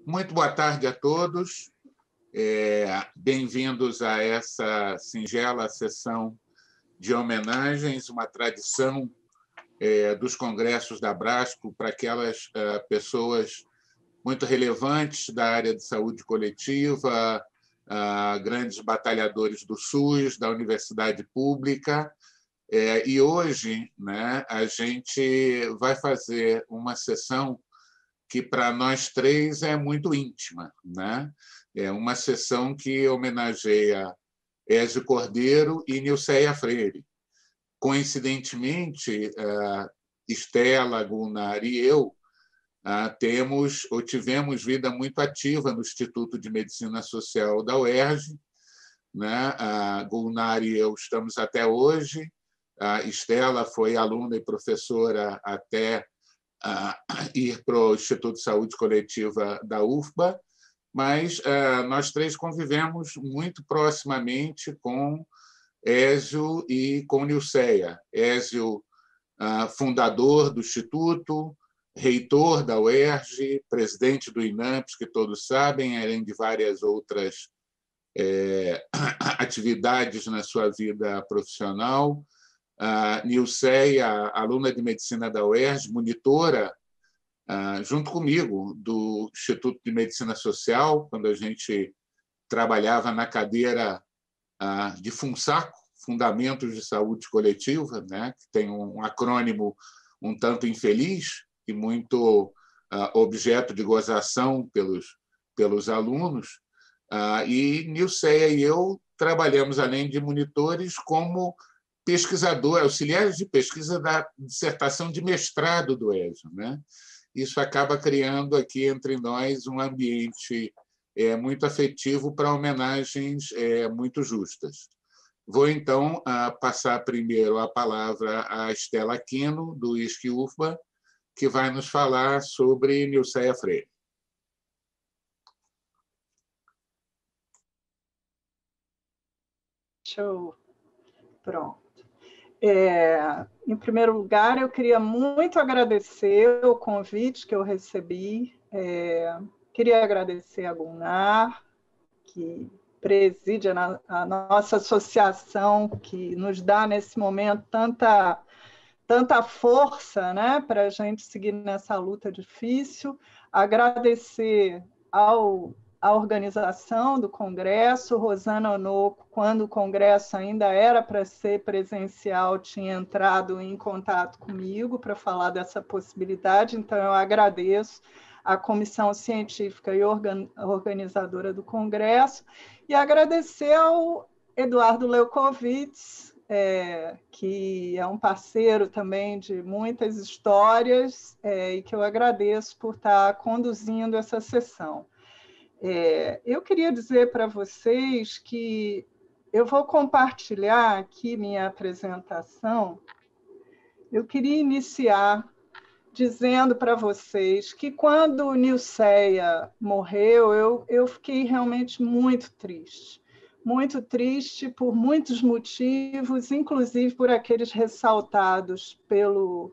Muito boa tarde a todos. Bem-vindos a essa singela sessão de homenagens, uma tradição dos congressos da Abrasco para aquelas pessoas muito relevantes da área de saúde coletiva, grandes batalhadores do SUS, da universidade pública. E hoje, né, a gente vai fazer uma sessão que, para nós três, é muito íntima, né? É uma sessão que homenageia Ézio Cordeiro e Nilceia Freire. Coincidentemente, Estela, Gunnar e eu tivemos vida muito ativa no Instituto de Medicina Social da UERJ, né? Gunnar e eu estamos até hoje. A Estela foi aluna e professora até ir para o Instituto de Saúde Coletiva da UFBA, mas nós três convivemos muito proximamente com Ézio e com Nilceia. Ézio, fundador do Instituto, reitor da UERJ, presidente do INAMPS, que todos sabem, além de várias outras atividades na sua vida profissional. Nilceia, aluna de medicina da UERJ, monitora, junto comigo, do Instituto de Medicina Social, quando a gente trabalhava na cadeira de FUNSACO, Fundamentos de Saúde Coletiva, né, que tem um acrônimo um tanto infeliz e muito objeto de gozação pelos alunos. E Nilceia e eu trabalhamos, além de monitores, como pesquisador, auxiliares de pesquisa da dissertação de mestrado do Ézio, né? Isso acaba criando aqui entre nós um ambiente muito afetivo para homenagens muito justas. Vou, então, passar primeiro a palavra à Estela Aquino, do ISC-UFBA, que vai nos falar sobre Nilceia Freire. Show. Pronto. Em primeiro lugar, eu queria muito agradecer o convite que eu recebi. Queria agradecer a Gunnar, que preside a nossa associação, que nos dá, nesse momento, tanta força, né, para a gente seguir nessa luta difícil. Agradecer a organização do Congresso. Rosana Onoco, quando o Congresso ainda era para ser presencial, tinha entrado em contato comigo para falar dessa possibilidade, então eu agradeço a comissão científica e organizadora do Congresso, e agradecer ao Eduardo Leucovitz, que é um parceiro também de muitas histórias, e que eu agradeço por estar conduzindo essa sessão. Eu queria dizer para vocês que eu vou compartilhar aqui minha apresentação. Eu queria iniciar dizendo para vocês que, quando Nilceia morreu, eu fiquei realmente muito triste por muitos motivos, inclusive por aqueles ressaltados pelo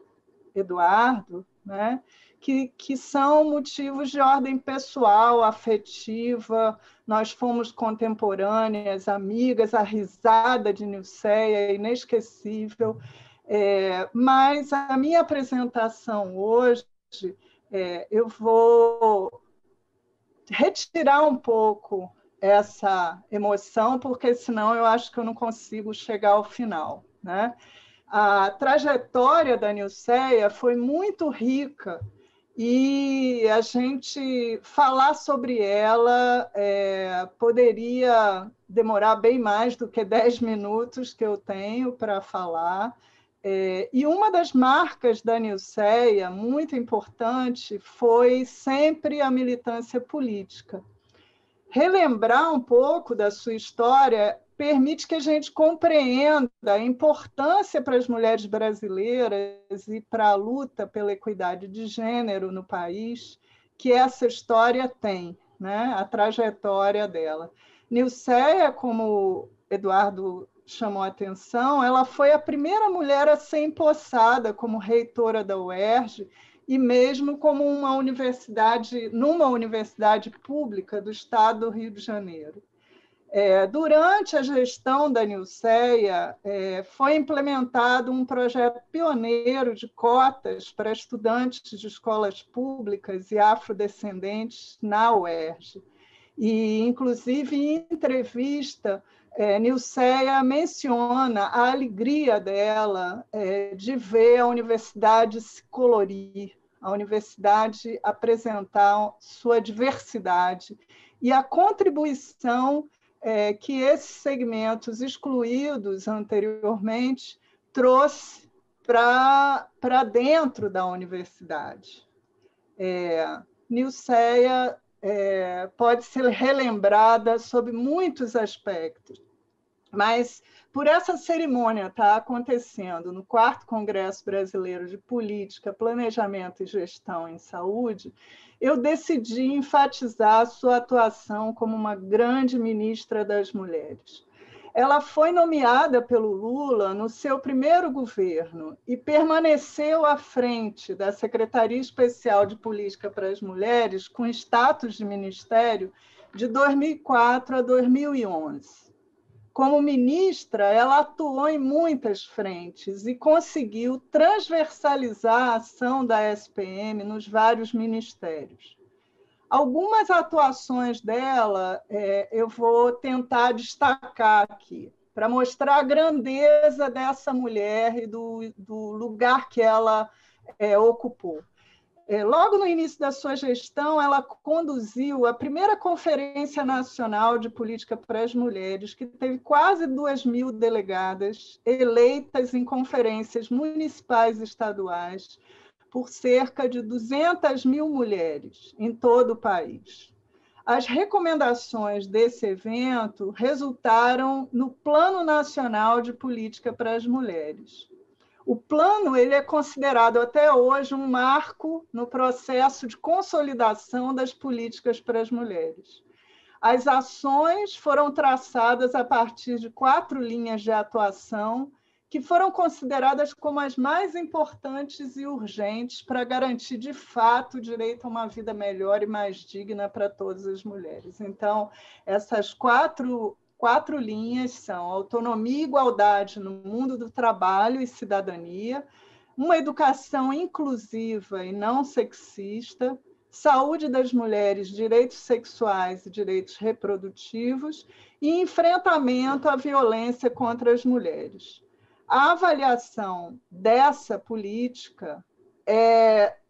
Eduardo, né? Que são motivos de ordem pessoal, afetiva. Nós fomos contemporâneas, amigas, a risada de Nilceia é inesquecível. Mas a minha apresentação hoje, eu vou retirar um pouco essa emoção, porque senão eu acho que eu não consigo chegar ao final, né? A trajetória da Nilceia foi muito rica, e a gente falar sobre ela poderia demorar bem mais do que 10 minutos que eu tenho para falar. E uma das marcas da Nilceia, muito importante, foi sempre a militância política. Relembrar um pouco da sua história permite que a gente compreenda a importância para as mulheres brasileiras e para a luta pela equidade de gênero no país que essa história tem, né? A trajetória dela. Nilceia, como Eduardo chamou a atenção, ela foi a primeira mulher a ser empossada como reitora da UERJ e mesmo como numa universidade pública do estado do Rio de Janeiro. Durante a gestão da Nilceia, foi implementado um projeto pioneiro de cotas para estudantes de escolas públicas e afrodescendentes na UERJ. E, inclusive, em entrevista, Nilceia menciona a alegria dela de ver a universidade se colorir, a universidade apresentar sua diversidade e a contribuição que esses segmentos excluídos anteriormente trouxe para dentro da universidade. Nilceia pode ser relembrada sob muitos aspectos, mas por essa cerimônia estar acontecendo no 4º Congresso Brasileiro de Política, Planejamento e Gestão em Saúde, eu decidi enfatizar sua atuação como uma grande ministra das mulheres. Ela foi nomeada pelo Lula no seu primeiro governo e permaneceu à frente da Secretaria Especial de Política para as Mulheres, com status de ministério, de 2004 a 2011. Como ministra, ela atuou em muitas frentes e conseguiu transversalizar a ação da SPM nos vários ministérios. Algumas atuações dela eu vou tentar destacar aqui, para mostrar a grandeza dessa mulher e do lugar que ela ocupou. Logo no início da sua gestão, ela conduziu a primeira Conferência Nacional de Política para as Mulheres, que teve quase 2.000 delegadas eleitas em conferências municipais e estaduais por cerca de 200.000 mulheres em todo o país. As recomendações desse evento resultaram no Plano Nacional de Política para as Mulheres. O plano ele é considerado até hoje um marco no processo de consolidação das políticas para as mulheres. As ações foram traçadas a partir de 4 linhas de atuação que foram consideradas como as mais importantes e urgentes para garantir, de fato, o direito a uma vida melhor e mais digna para todas as mulheres. Então, essas quatro linhas são autonomia e igualdade no mundo do trabalho e cidadania, uma educação inclusiva e não sexista, saúde das mulheres, direitos sexuais e direitos reprodutivos e enfrentamento à violência contra as mulheres. A avaliação dessa política,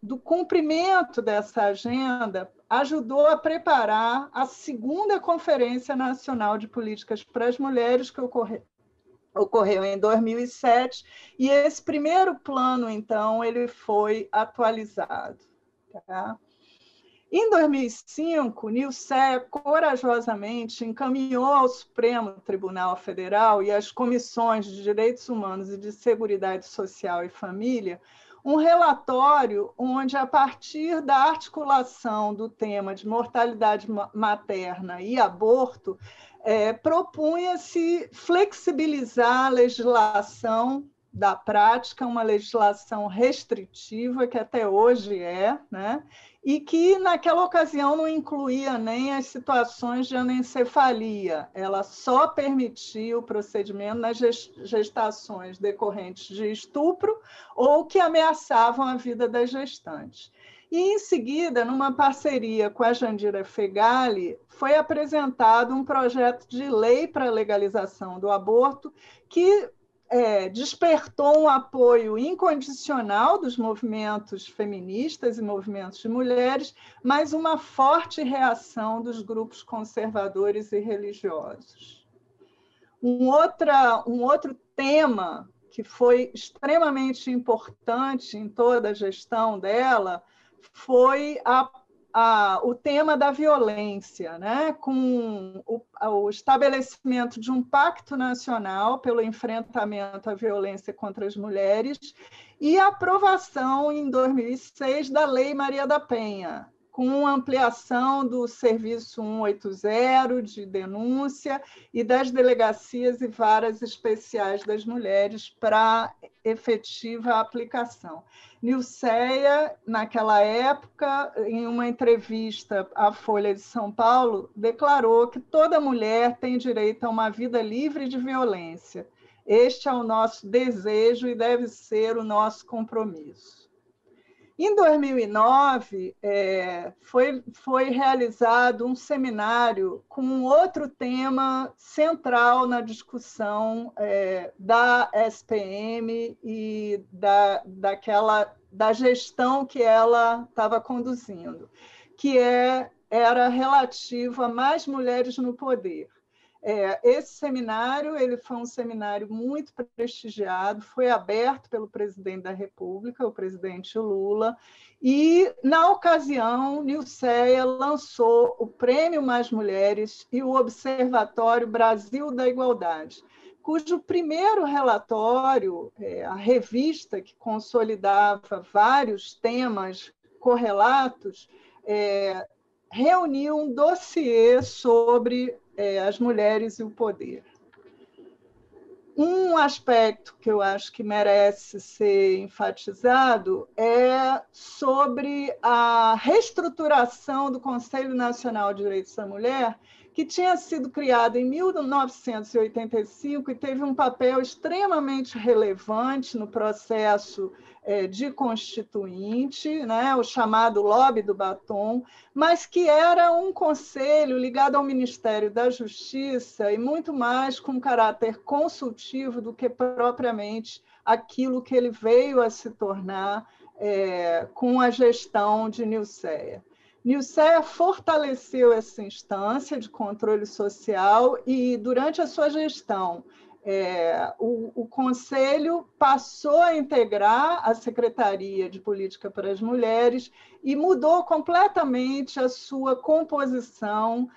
do cumprimento dessa agenda, ajudou a preparar a 2ª Conferência Nacional de Políticas para as Mulheres, que ocorreu em 2007, e esse primeiro plano, então, ele foi atualizado. Tá? Em 2005, Nilceia corajosamente encaminhou ao Supremo Tribunal Federal e às Comissões de Direitos Humanos e de Seguridade Social e Família um relatório onde, a partir da articulação do tema de mortalidade materna e aborto, propunha-se flexibilizar a legislação da prática, uma legislação restritiva, que até hoje né? E que, naquela ocasião, não incluía nem as situações de anencefalia, ela só permitia o procedimento nas gestações decorrentes de estupro ou que ameaçavam a vida das gestantes. E, em seguida, numa parceria com a Jandira Fegali, foi apresentado um projeto de lei para a legalização do aborto que despertou um apoio incondicional dos movimentos feministas e movimentos de mulheres, mas uma forte reação dos grupos conservadores e religiosos. Um outro tema que foi extremamente importante em toda a gestão dela foi o tema da violência, né? Com o estabelecimento de um pacto nacional pelo enfrentamento à violência contra as mulheres e a aprovação, em 2006, da Lei Maria da Penha, com ampliação do Serviço 180 de denúncia e das delegacias e varas especiais das mulheres para efetiva aplicação. Nilceia, naquela época, em uma entrevista à Folha de São Paulo, declarou que toda mulher tem direito a uma vida livre de violência. Este é o nosso desejo e deve ser o nosso compromisso. Em 2009, foi realizado um seminário com outro tema central na discussão da SPM e da gestão que ela estava conduzindo, que era relativo a mais mulheres no poder. Esse seminário foi um seminário muito prestigiado, foi aberto pelo presidente da República, o presidente Lula, e, na ocasião, Nilceia lançou o Prêmio Mais Mulheres e o Observatório Brasil da Igualdade, cujo primeiro relatório, a revista que consolidava vários temas correlatos, reuniu um dossiê sobre as mulheres e o poder. Um aspecto que eu acho que merece ser enfatizado é sobre a reestruturação do Conselho Nacional de Direitos da Mulher, que tinha sido criado em 1985 e teve um papel extremamente relevante no processo de constituinte, né, o chamado lobby do batom, mas que era um conselho ligado ao Ministério da Justiça e muito mais com caráter consultivo do que propriamente aquilo que ele veio a se tornar com a gestão de Nilceia. Nilceia fortaleceu essa instância de controle social e, durante a sua gestão, o Conselho passou a integrar a Secretaria de Política para as Mulheres e mudou completamente a sua composição,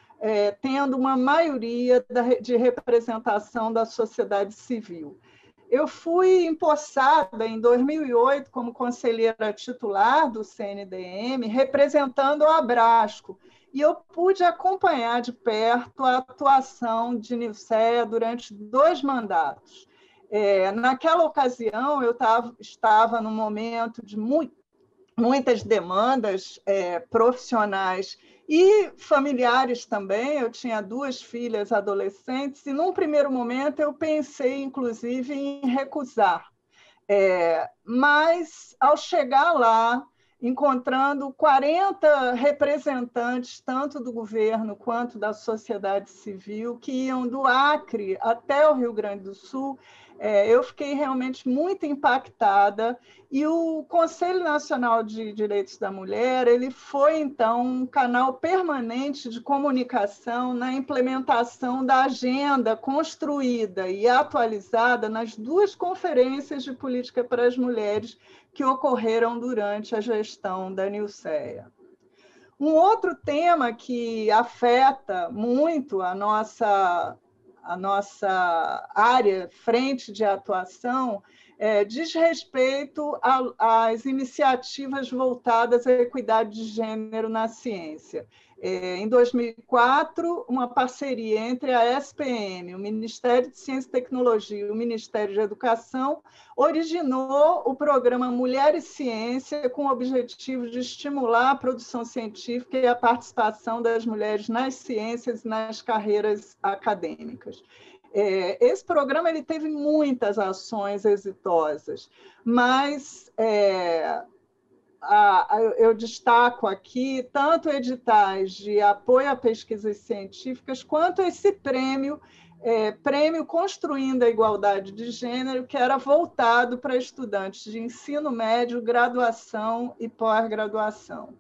tendo uma maioria de representação da sociedade civil. Eu fui empossada em 2008 como conselheira titular do CNDM, representando o Abrasco, e eu pude acompanhar de perto a atuação de Nilceia durante 2 mandatos. Naquela ocasião, eu estava num momento de muitas demandas profissionais e familiares também. Eu tinha 2 filhas adolescentes e, num primeiro momento, eu pensei, inclusive, em recusar. Mas, ao chegar lá, encontrando 40 representantes, tanto do governo quanto da sociedade civil, que iam do Acre até o Rio Grande do Sul, eu fiquei realmente muito impactada, e o Conselho Nacional de Direitos da Mulher ele foi, então, um canal permanente de comunicação na implementação da agenda construída e atualizada nas 2 conferências de política para as mulheres que ocorreram durante a gestão da Nilceia. Um outro tema que afeta muito a nossa área, frente de atuação, diz respeito às iniciativas voltadas à equidade de gênero na ciência. Em 2004, uma parceria entre a SPM, o Ministério de Ciência e Tecnologia e o Ministério de Educação originou o programa Mulher e Ciência, com o objetivo de estimular a produção científica e a participação das mulheres nas ciências e nas carreiras acadêmicas. Esse programa ele teve muitas ações exitosas, mas eu destaco aqui tanto editais de apoio a pesquisas científicas, quanto esse prêmio Construindo a Igualdade de Gênero, que era voltado para estudantes de ensino médio, graduação e pós-graduação.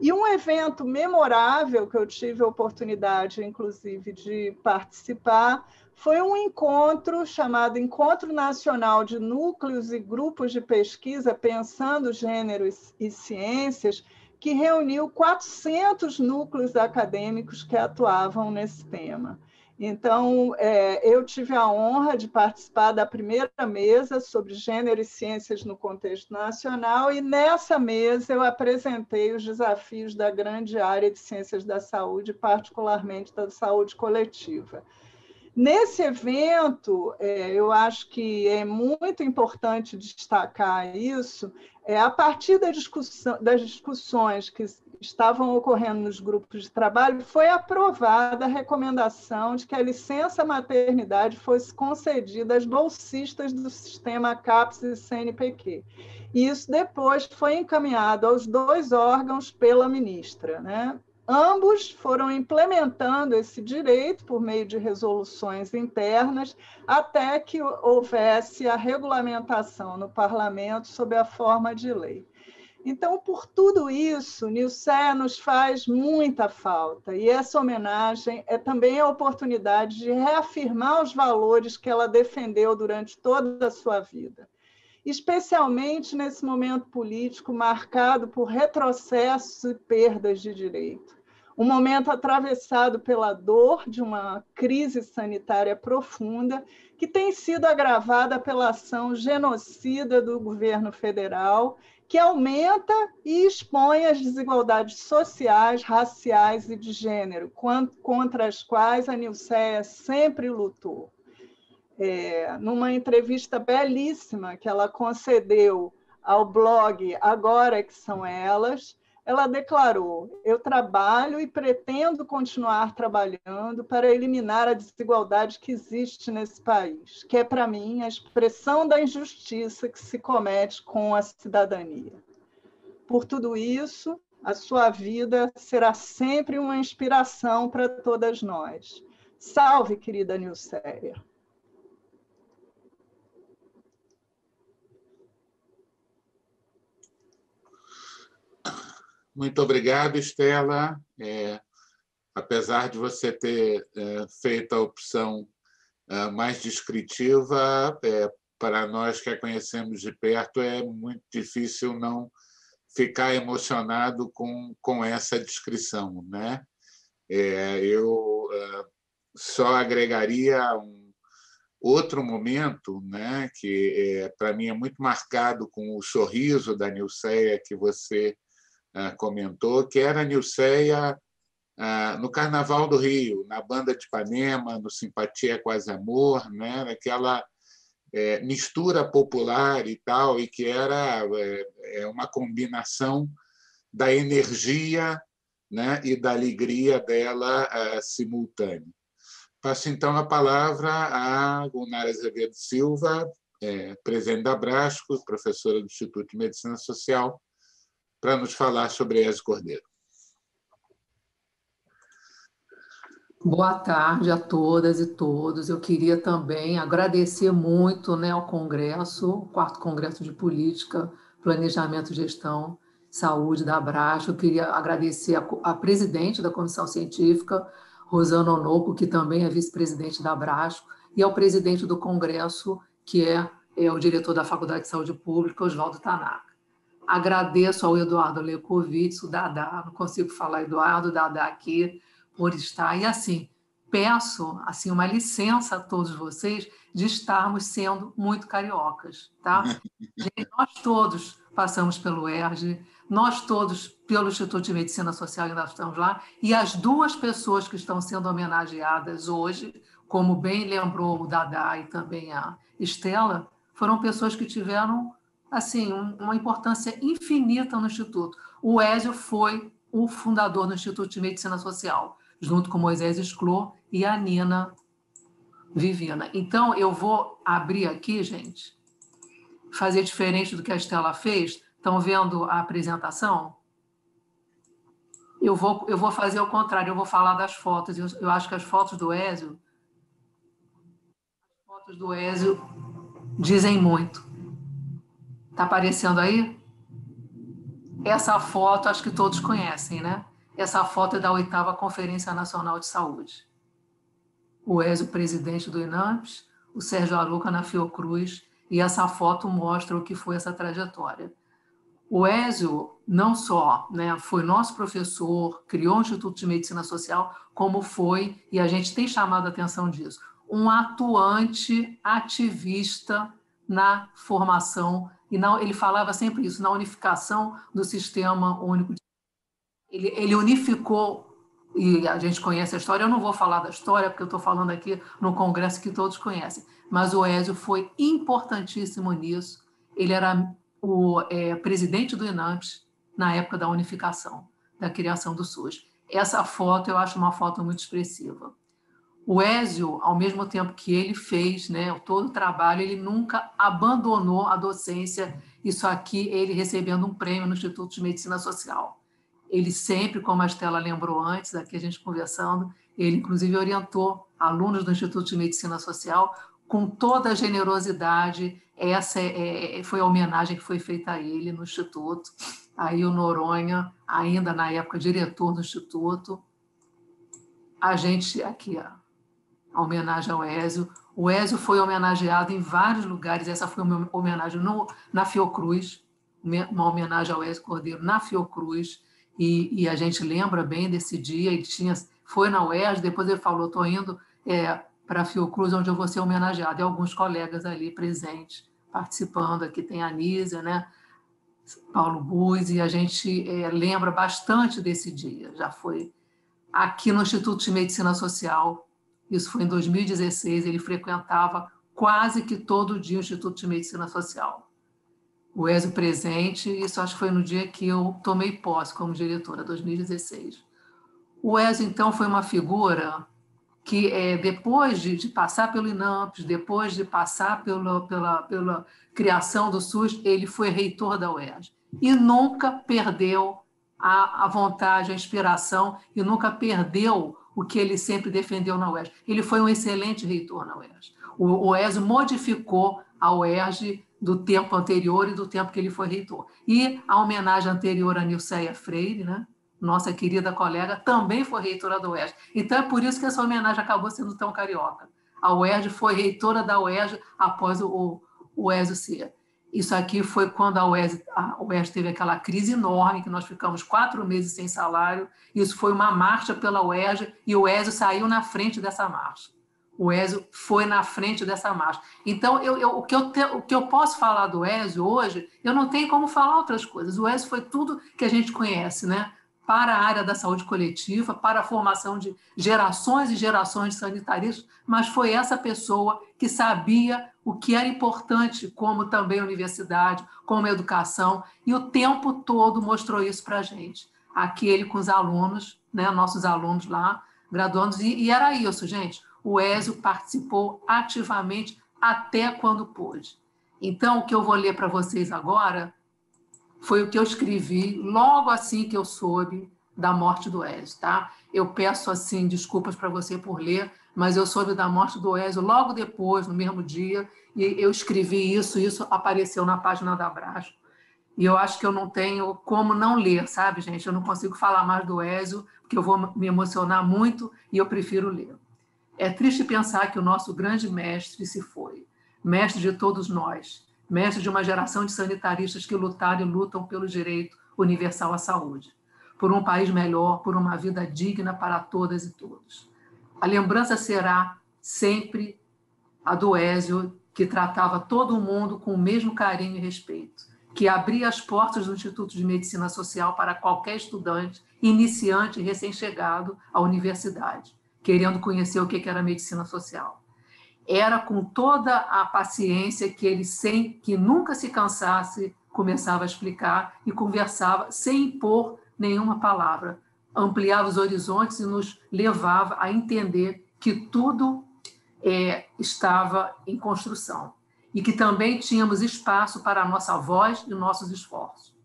E um evento memorável que eu tive a oportunidade, inclusive, de participar, foi um encontro chamado Encontro Nacional de Núcleos e Grupos de Pesquisa Pensando Gêneros e Ciências, que reuniu 400 núcleos acadêmicos que atuavam nesse tema. Então, eu tive a honra de participar da primeira mesa sobre gênero e ciências no contexto nacional, e nessa mesa eu apresentei os desafios da grande área de ciências da saúde, particularmente da saúde coletiva. Nesse evento, eu acho que é muito importante destacar isso, a partir das discussões que estavam ocorrendo nos grupos de trabalho, foi aprovada a recomendação de que a licença maternidade fosse concedida às bolsistas do sistema CAPES e CNPq. E isso depois foi encaminhado aos 2 órgãos pela ministra, né? Ambos foram implementando esse direito por meio de resoluções internas, até que houvesse a regulamentação no parlamento sob a forma de lei. Então, por tudo isso, Nilceia nos faz muita falta, e essa homenagem é também a oportunidade de reafirmar os valores que ela defendeu durante toda a sua vida, especialmente nesse momento político marcado por retrocessos e perdas de direito. Um momento atravessado pela dor de uma crise sanitária profunda, que tem sido agravada pela ação genocida do governo federal, que aumenta e expõe as desigualdades sociais, raciais e de gênero, contra as quais a Nilceia sempre lutou. Numa entrevista belíssima que ela concedeu ao blog Agora que São Elas, ela declarou: eu trabalho e pretendo continuar trabalhando para eliminar a desigualdade que existe nesse país, que é, para mim, a expressão da injustiça que se comete com a cidadania. Por tudo isso, a sua vida será sempre uma inspiração para todas nós. Salve, querida Nilceia! Muito obrigado, Estela. Apesar de você ter feito a opção mais descritiva, para nós que a conhecemos de perto, é muito difícil não ficar emocionado com essa descrição, né? Eu só agregaria um outro momento, né, que para mim é muito marcado com o sorriso da Nilceia que você comentou, que era a Nilceia no Carnaval do Rio, na Banda de Ipanema, no Simpatia é Quase Amor, né, naquela mistura popular e tal, e que era uma combinação da energia, né, e da alegria dela simultânea. Passo, então, a palavra a Gunnar Azevedo Silva, presidente da Abrasco, professora do Instituto de Medicina Social, para nos falar sobre ESE Cordeiro. Boa tarde a todas e todos. Eu queria também agradecer muito, né, ao Congresso, o 4º Congresso de Política, Planejamento, Gestão, Saúde da Abrasco. Eu queria agradecer a presidente da Comissão Científica, Rosana Onoco, que também é vice-presidente da Abrasco, e ao presidente do Congresso, que é o diretor da Faculdade de Saúde Pública, Oswaldo Tanaka. Agradeço ao Eduardo Lecovitz, o Dadá, não consigo falar Eduardo, Dadá aqui, por estar. E, assim, peço assim, uma licença a todos vocês de estarmos sendo muito cariocas, tá? Gente, nós todos passamos pelo ERJ, nós todos pelo Instituto de Medicina Social ainda estamos lá, e as 2 pessoas que estão sendo homenageadas hoje, como bem lembrou o Dadá e também a Estela, foram pessoas que tiveram assim, uma importância infinita no Instituto. O Ézio foi o fundador do Instituto de Medicina Social, junto com Moisés Sclor e a Nina Vivina. Então, eu vou abrir aqui, gente, fazer diferente do que a Estela fez. Estão vendo a apresentação? Eu vou fazer o contrário, eu vou falar das fotos. Eu acho que as fotos do Ézio dizem muito. Está aparecendo aí? Essa foto, acho que todos conhecem, né? Essa foto é da 8ª Conferência Nacional de Saúde. O Ézio, presidente do INAMPS, o Sérgio Aruca na Fiocruz, e essa foto mostra o que foi essa trajetória. O Ézio não só, né, foi nosso professor, criou o Instituto de Medicina Social, como foi, e a gente tem chamado a atenção disso, um atuante ativista na formação, e ele falava sempre isso, na unificação do Sistema Único. Ele unificou, e a gente conhece a história, eu não vou falar da história, porque eu estou falando aqui no congresso que todos conhecem, mas o Ézio foi importantíssimo nisso. Ele era o presidente do INAMPS na época da unificação, da criação do SUS. Essa foto eu acho uma foto muito expressiva. O Ézio, ao mesmo tempo que ele fez, né, todo o trabalho, ele nunca abandonou a docência, isso aqui ele recebendo um prêmio no Instituto de Medicina Social. Ele sempre, como a Estela lembrou antes, aqui a gente conversando, ele inclusive orientou alunos do Instituto de Medicina Social com toda a generosidade. Essa foi a homenagem que foi feita a ele no Instituto. Aí o Noronha, ainda na época diretor do Instituto, a gente, aqui, a homenagem ao Ézio. O Ézio foi homenageado em vários lugares, essa foi uma homenagem na Fiocruz, uma homenagem ao Ézio Cordeiro na Fiocruz, e a gente lembra bem desse dia. Ele foi na UERJ, depois ele falou, estou indo para a Fiocruz, onde eu vou ser homenageado, e alguns colegas ali presentes, participando. Aqui tem a Anísia, né? Paulo Buz, e a gente lembra bastante desse dia. Já foi aqui no Instituto de Medicina Social, isso foi em 2016, ele frequentava quase que todo dia o Instituto de Medicina Social. O Ézio presente, isso acho que foi no dia que eu tomei posse como diretora, 2016. O Ézio, então, foi uma figura que, depois de passar pelo INAMPS, depois de passar pela criação do SUS, ele foi reitor da UERJ. E nunca perdeu a vontade, a inspiração, e nunca perdeu o que ele sempre defendeu na UERJ. Ele foi um excelente reitor na UERJ. O Ézio modificou a UERJ do tempo anterior e do tempo que ele foi reitor. E a homenagem anterior a Nilceia Freire, né? Nossa querida colega, também foi reitora da UERJ. Então é por isso que essa homenagem acabou sendo tão carioca. A UERJ foi reitora da UERJ após o Ézio ser. Isso aqui foi quando a UERJ teve aquela crise enorme, que nós ficamos 4 meses sem salário. Isso foi uma marcha pela UERJ e o Ézio saiu na frente dessa marcha. O Ézio foi na frente dessa marcha. Então, o que eu posso falar do Ézio hoje, eu não tenho como falar outras coisas. O Ézio foi tudo que a gente conhece, né? Para a área da saúde coletiva, para a formação de gerações e gerações de sanitaristas, mas foi essa pessoa que sabia o que era importante, como também a universidade, como a educação, e o tempo todo mostrou isso para a gente. Aqui ele com os alunos, né, nossos alunos lá, graduandos, e era isso, gente. O Ézio participou ativamente até quando pôde. Então, o que eu vou ler para vocês agora foi o que eu escrevi logo assim que eu soube da morte do Ézio, tá? Eu peço, assim, desculpas para você por ler, mas eu soube da morte do Ézio logo depois, no mesmo dia, e eu escrevi isso apareceu na página da Abrasco. E eu acho que eu não tenho como não ler, sabe, gente? Eu não consigo falar mais do Ézio, porque eu vou me emocionar muito e eu prefiro ler. É triste pensar que o nosso grande mestre se foi, mestre de todos nós, mestre de uma geração de sanitaristas que lutaram e lutam pelo direito universal à saúde, por um país melhor, por uma vida digna para todas e todos. A lembrança será sempre a do Ézio, que tratava todo mundo com o mesmo carinho e respeito, que abria as portas do Instituto de Medicina Social para qualquer estudante, iniciante e recém-chegado à universidade, querendo conhecer o que era medicina social. Era com toda a paciência que ele, sem que nunca se cansasse, começava a explicar e conversava sem impor nenhuma palavra, ampliava os horizontes e nos levava a entender que tudo estava em construção e que também tínhamos espaço para a nossa voz e nossos esforços.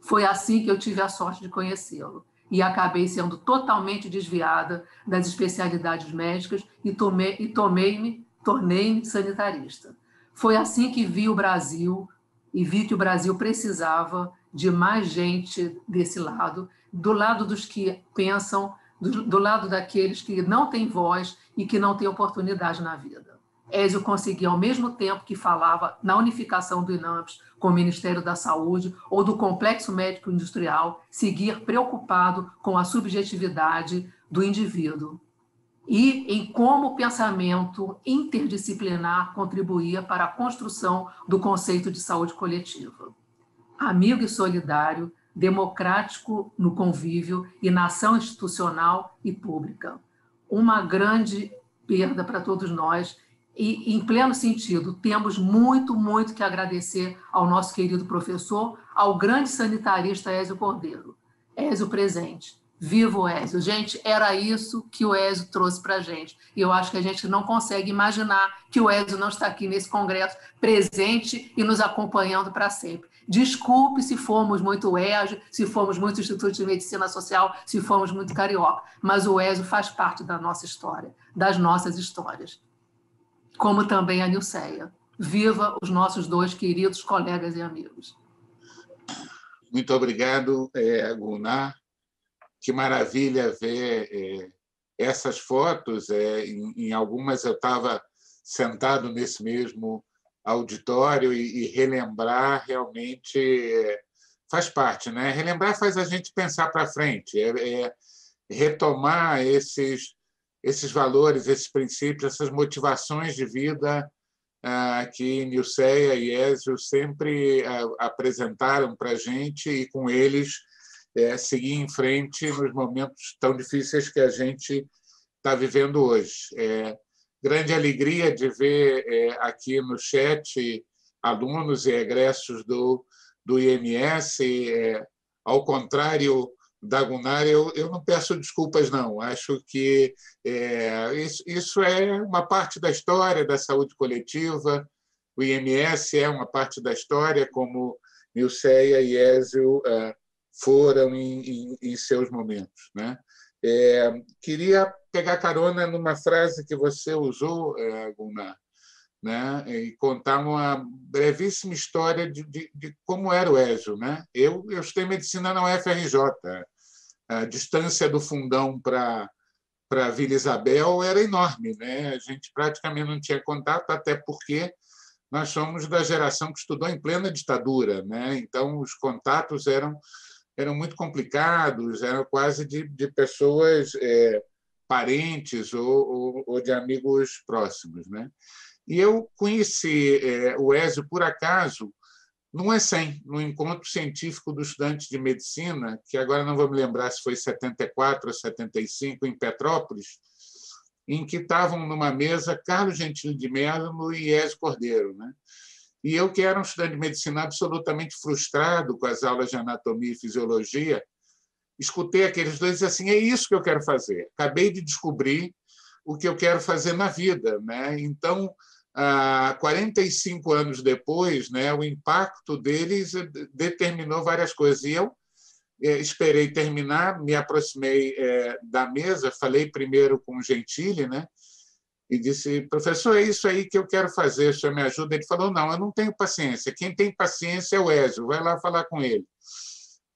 Foi assim que eu tive a sorte de conhecê-lo e acabei sendo totalmente desviada das especialidades médicas e tornei-me sanitarista. Foi assim que vi o Brasil e vi que o Brasil precisava de mais gente desse lado, do lado dos que pensam, do lado daqueles que não têm voz e que não têm oportunidade na vida. Ézio conseguia, ao mesmo tempo que falava na unificação do INAMPS com o Ministério da Saúde ou do Complexo Médico Industrial, seguir preocupado com a subjetividade do indivíduo e em como o pensamento interdisciplinar contribuía para a construção do conceito de saúde coletiva. Amigo e solidário, democrático no convívio e na ação institucional e pública. Uma grande perda para todos nós e, em pleno sentido, temos muito, muito que agradecer ao nosso querido professor, ao grande sanitarista Ézio Cordeiro. Ézio presente. Viva o Ézio. Gente, era isso que o Ézio trouxe para a gente. E eu acho que a gente não consegue imaginar que o Ézio não está aqui nesse congresso, presente e nos acompanhando para sempre. Desculpe se fomos muito Ézio, se fomos muito Instituto de Medicina Social, se fomos muito carioca, mas o Ézio faz parte da nossa história, das nossas histórias. Como também a Nilceia. Viva os nossos dois queridos colegas e amigos. Muito obrigado, Gunnar. Que maravilha ver essas fotos. Em algumas eu estava sentado nesse mesmo auditório e relembrar realmente faz parte, né? Relembrar faz a gente pensar para frente, retomar esses valores, esses princípios, essas motivações de vida que Nilceia e Ézio sempre apresentaram para a gente e com eles seguir em frente nos momentos tão difíceis que a gente está vivendo hoje. Grande alegria de ver aqui no chat alunos e egressos do IMS. Ao contrário da Gunnar, eu não peço desculpas, não. Acho que isso é uma parte da história da saúde coletiva. O IMS é uma parte da história, como Nilceia e Ézio foram em seus momentos, né? Queria pegar carona numa frase que você usou, Gunnar, né? E contar uma brevíssima história de como era o Ézio, né? Eu estudei medicina na UFRJ. A distância do Fundão para Vila Isabel era enorme, né? A gente praticamente não tinha contato, até porque nós somos da geração que estudou em plena ditadura, né? Então os contatos eram muito complicados, eram quase de pessoas parentes ou de amigos próximos, né? E eu conheci o Ézio, por acaso, num ESSEM, no Encontro Científico dos Estudantes de Medicina, que agora não vou me lembrar se foi 74 ou 75, em Petrópolis, em que estavam numa mesa Carlos Gentili de Mello e Ézio Cordeiro, né? E eu, que era um estudante de medicina absolutamente frustrado com as aulas de anatomia e fisiologia, escutei aqueles dois e disse assim, é isso que eu quero fazer. Acabei de descobrir o que eu quero fazer na vida, né? Então, 45 anos depois, né, o impacto deles determinou várias coisas. E eu esperei terminar, me aproximei da mesa, falei primeiro com o Gentili, né? E disse, professor, é isso aí que eu quero fazer, o senhor me ajuda? Ele falou, não, eu não tenho paciência, quem tem paciência é o Ézio, vai lá falar com ele.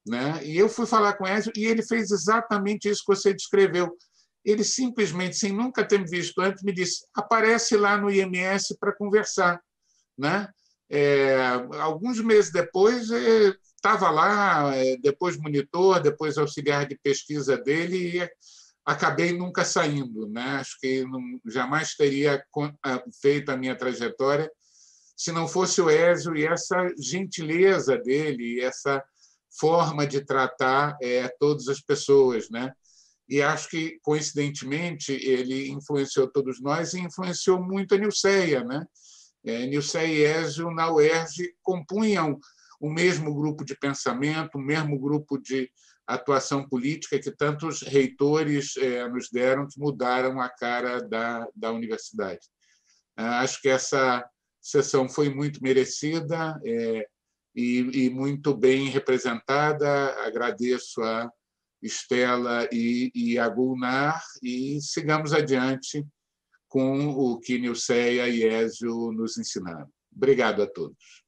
Né? E eu fui falar com o Ézio e ele fez exatamente isso que você descreveu. Ele simplesmente, sem nunca ter me visto antes, me disse, aparece lá no IMS para conversar. Né? Alguns meses depois, estava lá, depois monitor, depois auxiliar de pesquisa dele, e acabei nunca saindo, né? Acho que jamais teria feito a minha trajetória se não fosse o Ézio e essa gentileza dele, essa forma de tratar todas as pessoas, né? E acho que, coincidentemente, ele influenciou todos nós e influenciou muito a Nilceia, né? Nilceia e Ézio, na UERJ, compunham o mesmo grupo de pensamento, o mesmo grupo de atuação política que tantos reitores nos deram, que mudaram a cara da universidade. Acho que essa sessão foi muito merecida e muito bem representada. Agradeço a Estela e a Gunnar e sigamos adiante com o que Nilceia e Ézio nos ensinaram. Obrigado a todos.